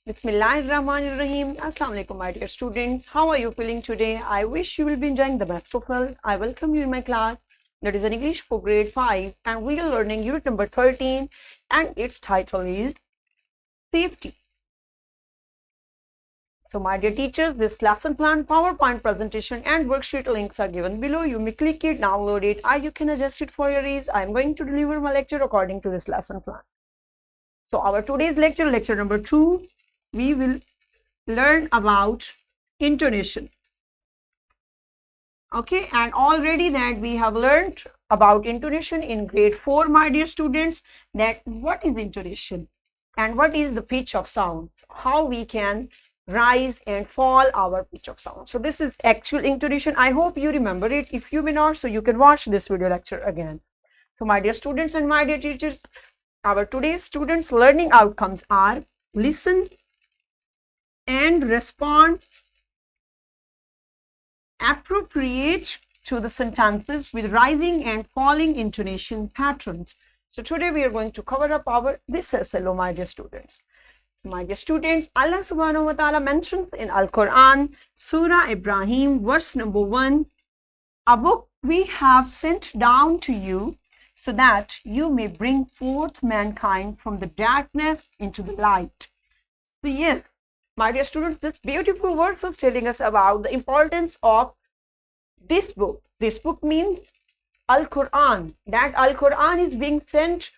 Bismillahirrahmanirrahim. Assalamu alaikum, my dear students. How are you feeling today? I wish you will be enjoying the best of all. I welcome you in my class. That is an English for grade 5, and we are learning unit number 13, and its title is Safety. So, my dear teachers, this lesson plan, PowerPoint presentation, and worksheet links are given below. You may click it, download it, or you can adjust it for your ease. I am going to deliver my lecture according to this lesson plan. So, our today's lecture, lecture number 2, we will learn about intonation. Okay, and already that we have learned about intonation in grade 4, my dear students, that what is intonation and what is the pitch of sound, how we can rise and fall our pitch of sound. So this is actual intonation. I hope you remember it. If you may not, so you can watch this video lecture again. So my dear students and my dear teachers, our today's students learning outcomes are listen and respond appropriate to the sentences with rising and falling intonation patterns. So today we are going to cover up this SLO, my dear students. So my dear students, Allah subhanahu wa ta'ala mentions in Al-Quran, Surah Ibrahim, verse number 1, a book we have sent down to you so that you may bring forth mankind from the darkness into the light. So yes, my dear students, this beautiful verse is telling us about the importance of this book. This book means Al-Quran. That Al-Quran is being sent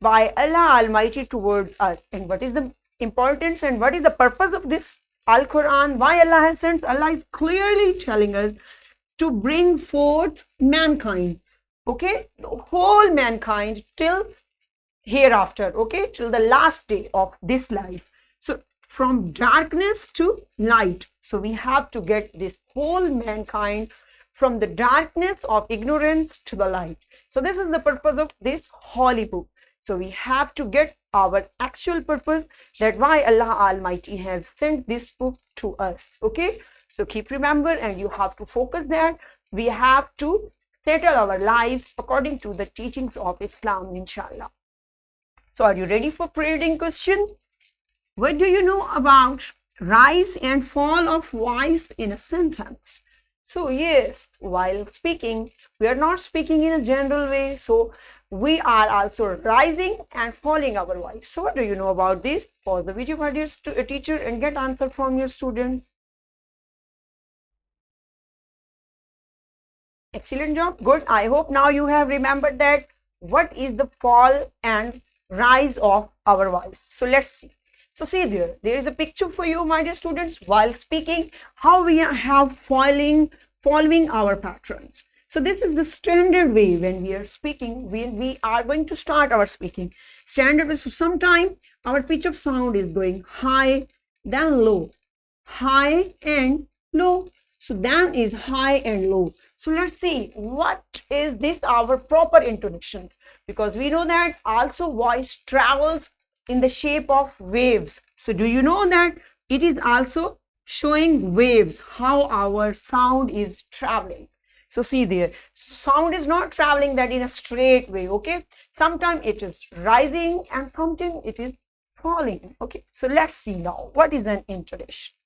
by Allah Almighty towards us. And what is the importance and what is the purpose of this Al-Quran? Why Allah has sent? Allah is clearly telling us to bring forth mankind. Okay, the whole mankind till hereafter. Okay, till the last day of this life. So from darkness to light. So we have to get this whole mankind from the darkness of ignorance to the light. So this is the purpose of this holy book. So we have to get our actual purpose, that why Allah Almighty has sent this book to us. Okay, so keep remember, and you have to focus that we have to settle our lives according to the teachings of Islam, inshallah. So are you ready for reading question? What do you know about rise and fall of voice in a sentence? So yes, while speaking, we are not speaking in a general way. So we are also rising and falling our voice. So what do you know about this? Pause the video, my dear teacher, and get answer from your students. Excellent job. Good. I hope now you have remembered that what is the fall and rise of our voice. So let's see. So see there is a picture for you, my dear students, while speaking, how we have following our patterns. So this is the standard way when we are speaking, when we are going to start our speaking. Standard way, so sometime our pitch of sound is going high, then low, high and low. So then is high and low. So let's see what is this our proper intonations, because we know that also voice travels in the shape of waves. So do you know that it is also showing waves, how our sound is traveling? So see there, sound is not traveling that in a straight way. Okay, sometimes it is rising and sometimes it is falling. Okay, so let's see now what is an intonation.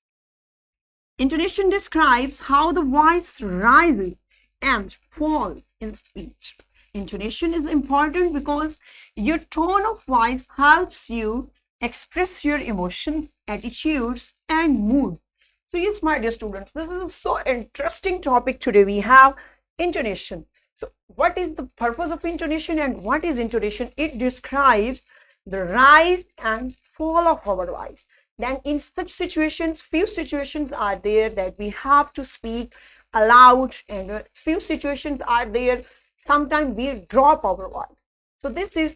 Intonation describes how the voice rises and falls in speech. Intonation is important because your tone of voice helps you express your emotions, attitudes, and mood. So yes, my dear students, this is a so interesting topic today. We have intonation. So what is the purpose of intonation and what is intonation? It describes the rise and fall of our voice. Then in such situations, few situations are there that we have to speak aloud, and few situations are there sometimes we drop our voice. So this is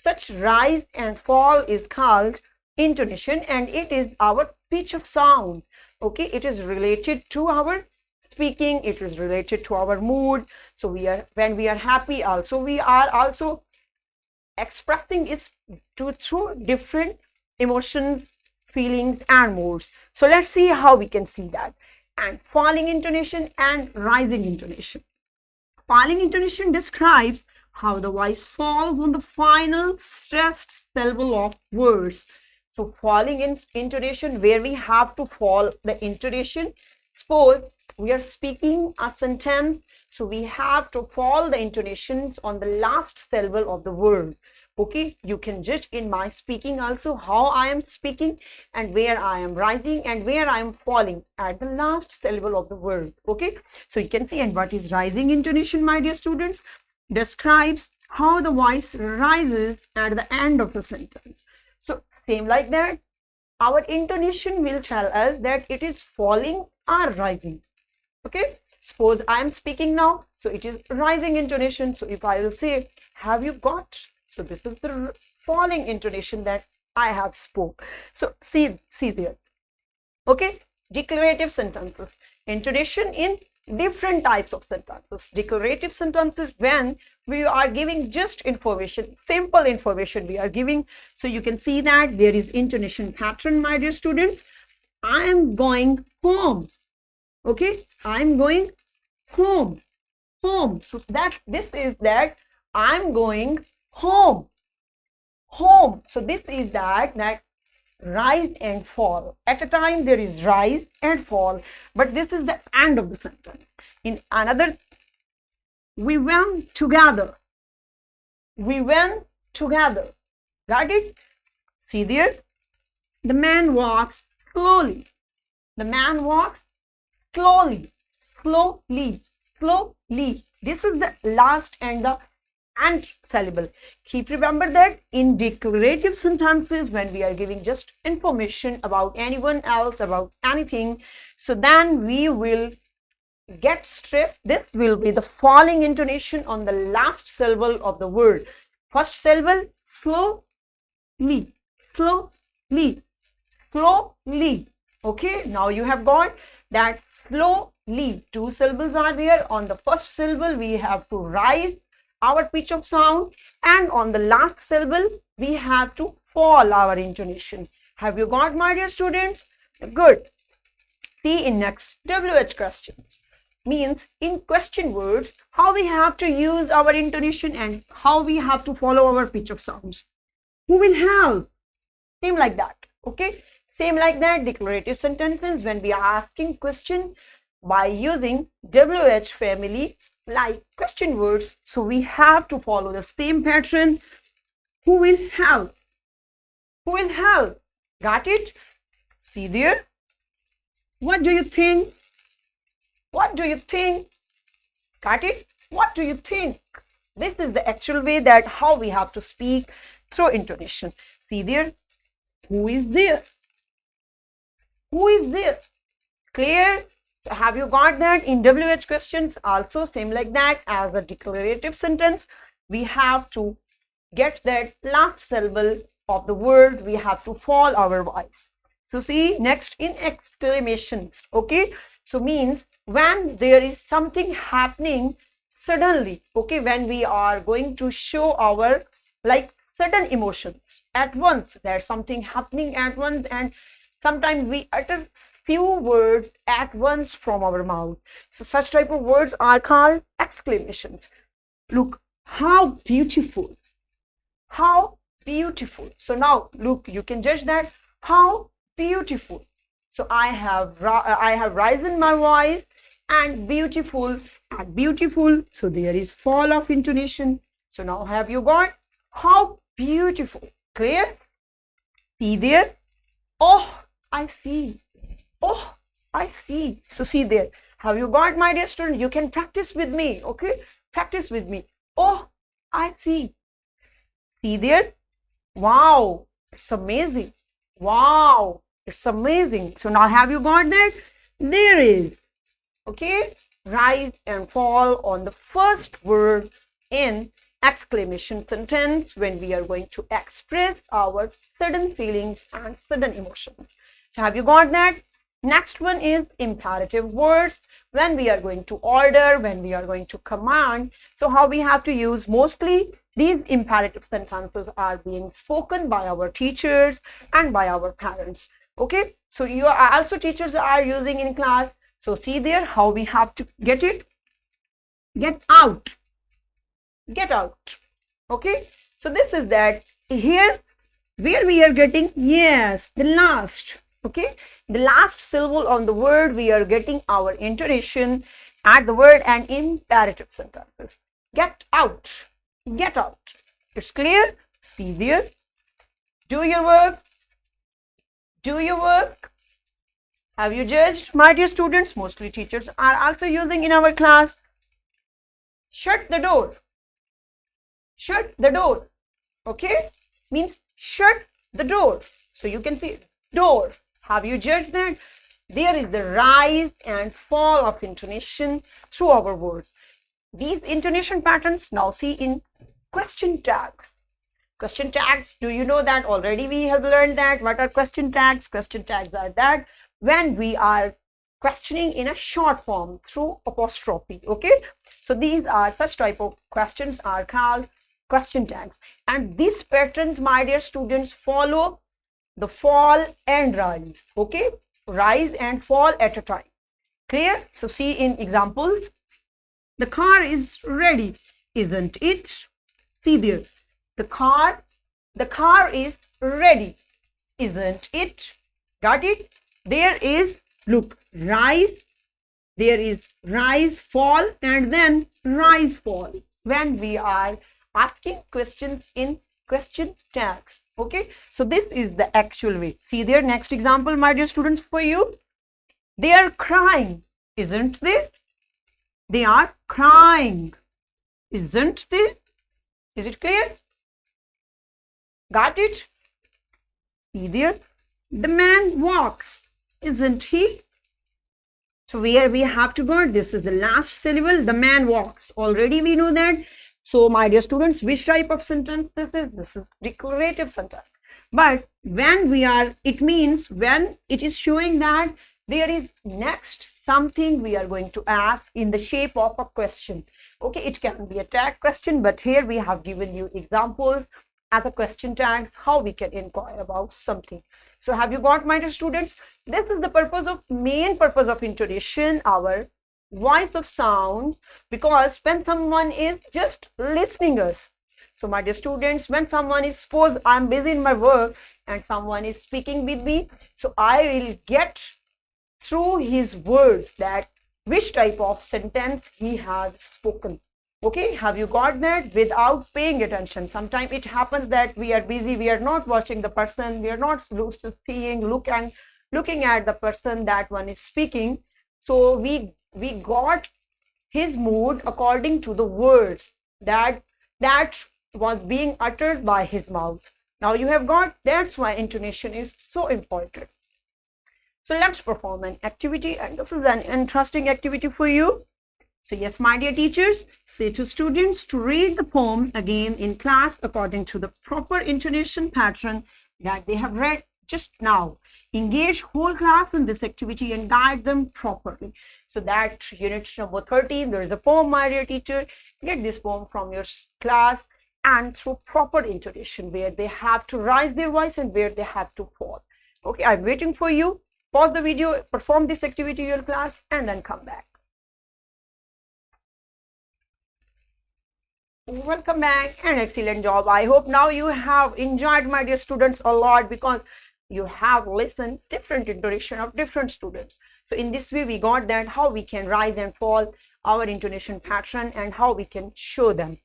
such rise and fall is called intonation, and it is our pitch of sound. Okay, it is related to our speaking, it is related to our mood. So when we are happy, also we are also expressing it through different emotions, feelings, and moods. So let's see how we can see that. And falling intonation and rising intonation. Falling intonation describes how the voice falls on the final stressed syllable of words. So falling in intonation, where we have to fall the intonation. Suppose we are speaking a sentence, so we have to fall the intonations on the last syllable of the word. Okay, you can judge in my speaking also how I am speaking and where I am rising and where I am falling at the last syllable of the word. Okay, so you can see. And what is rising intonation, my dear students? Describes how the voice rises at the end of the sentence. So same like that, our intonation will tell us that it is falling or rising. Okay, suppose I am speaking now, so it is rising intonation. So if I will say, have you got? So this is the falling intonation that I have spoke. So see there. Okay, declarative sentences, intonation in different types of sentences. Declarative sentences, when we are giving just information, simple information we are giving. So you can see that there is intonation pattern, my dear students. I am going home. Okay, I'm going home. Home. So that this is that I'm going home. Home. So this is that rise and fall. At a time there is rise and fall, but this is the end of the sentence. In another, we went together. We went together. Got it? See there? The man walks slowly. The man walks slowly. Slowly. Slowly. This is the last and the end syllable. Keep remember that in declarative sentences, when we are giving just information about anyone else, about anything, so then we will get stripped. This will be the falling intonation on the last syllable of the word. First syllable, slowly, slowly, slowly. Okay, now you have got that slowly. Two syllables are there. On the first syllable, we have to rise our pitch of sound, and on the last syllable we have to fall our intonation. Have you got, my dear students? Good. See in next WH questions, means in question words how we have to use our intonation and how we have to follow our pitch of sounds. Who will help? Same like that. Okay, same like that. Declarative sentences, when we are asking question by using WH family like question words, so we have to follow the same pattern. Who will help? Who will help? Got it? See there? What do you think? What do you think? Got it? What do you think? This is the actual way that how we have to speak through intonation. See there? Who is there? Who is there? Clear? So have you got that? In WH questions also same like that. As a declarative sentence, we have to get that last syllable of the word. We have to fall our voice. So see next in exclamations. Okay, so means when there is something happening suddenly. Okay, when we are going to show our like sudden emotions at once. There's something happening at once, and sometimes we utter few words at once from our mouth. So such type of words are called exclamations. Look how beautiful. How beautiful. So now look, you can judge that. How beautiful. So I have risen my voice, and beautiful and beautiful. So there is fall of intonation. So now have you got how beautiful? Clear? See there? Oh, I see. Oh, I see. So see there. Have you got, my dear student? You can practice with me. Okay, practice with me. Oh, I see. See there? Wow, it's amazing. Wow, it's amazing. So now have you got that? There is. Okay, rise and fall on the first word in exclamation sentence when we are going to express our sudden feelings and sudden emotions. So have you got that? Next one is imperative words, when we are going to order, when we are going to command. So how we have to use, mostly these imperative sentences are being spoken by our teachers and by our parents. Okay, so you are also teachers are using in class. So see there how we have to get it. Get out. Get out. Okay, so this is that. Here where we are getting, yes, the last, okay, the last syllable on the word, we are getting our intonation at the word and imperative sentences. Get out, get out. It's clear? See there. Do your work. Do your work. Have you judged? My dear students, mostly teachers are also using in our class. Shut the door. Shut the door. Okay? Means shut the door. So you can see door. Have you judged that? There is the rise and fall of intonation through our words. These intonation patterns now see in question tags. Question tags, do you know that already we have learned that? What are question tags? Question tags are that when we are questioning in a short form through apostrophe. Okay, so these are such type of questions are called question tags, and these patterns, my dear students, follow the fall and rise. Okay, rise and fall at a time. Clear? So see in examples. The car is ready, isn't it? See there. The car is ready, isn't it? Got it? There is, look, rise, there is rise, fall, and then rise, fall when we are asking questions in question tags. Okay, so this is the actual way. See there, next example, my dear students, for you. They are crying, isn't they? They are crying, isn't they? Is it clear? Got it? See there, the man walks, isn't he? So where we have to go, this is the last syllable, the man walks. Already we know that. So my dear students, which type of sentence this is? This is declarative sentence. But when we are, it means when it is showing that there is next something we are going to ask in the shape of a question. Okay, it can be a tag question, but here we have given you examples as a question tags, how we can inquire about something. So have you got, my dear students? This is the purpose of, main purpose of intonation, our voice of sound, because when someone is just listening us. So my dear students, when someone is, suppose I'm busy in my work and someone is speaking with me, so I will get through his words that which type of sentence he has spoken. Okay, have you got that? Without paying attention. Sometimes it happens that we are busy, we are not watching the person, we are not seeing, looking at the person that one is speaking. So we got his mood according to the words that was being uttered by his mouth. Now you have got, that's why intonation is so important. So let's perform an activity, and this is an interesting activity for you. So yes, my dear teachers, say to students to read the poem again in class according to the proper intonation pattern that they have read just now. Engage whole class in this activity and guide them properly. So that unit number 13, there is a poem, my dear teacher. Get this poem from your class and through proper intonation where they have to rise their voice and where they have to fall. Okay, I'm waiting for you. Pause the video, perform this activity in your class, and then come back. Welcome back, and excellent job. I hope now you have enjoyed, my dear students, a lot, because you have listened different intonation of different students. So in this way we got that how we can rise and fall our intonation pattern and how we can show them.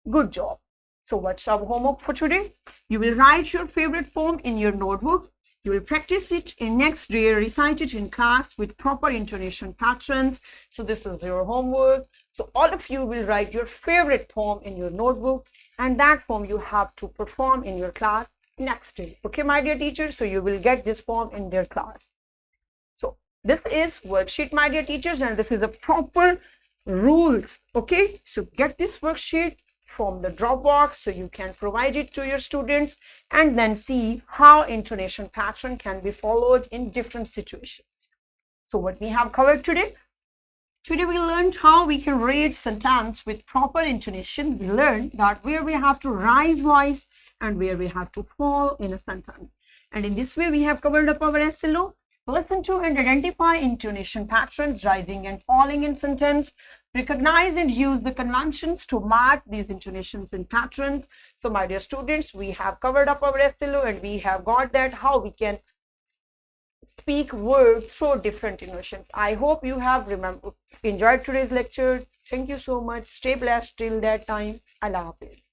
Good job. So what's our homework for today? You will write your favorite poem in your notebook. You will practice it in next day, recite it in class with proper intonation patterns. So this is your homework. So all of you will write your favorite poem in your notebook, and that poem you have to perform in your class next day. Okay, my dear teachers, so you will get this poem in their class. So this is worksheet, my dear teachers, and this is a proper rules. Okay, so get this worksheet from the Dropbox so you can provide it to your students and then see how intonation pattern can be followed in different situations. So what we have covered today? Today we learned how we can read sentence with proper intonation. We learned that where we have to rise voice and where we have to fall in a sentence. And in this way we have covered up our SLO. Listen to and identify intonation patterns, rising and falling in sentence. recognize and use the conventions to mark these intonations and patterns. So my dear students, we have covered up our SLO and we have got that how we can speak words through different intonations. I hope you have enjoyed today's lecture. Thank you so much. Stay blessed till that time. Allah Hafiz.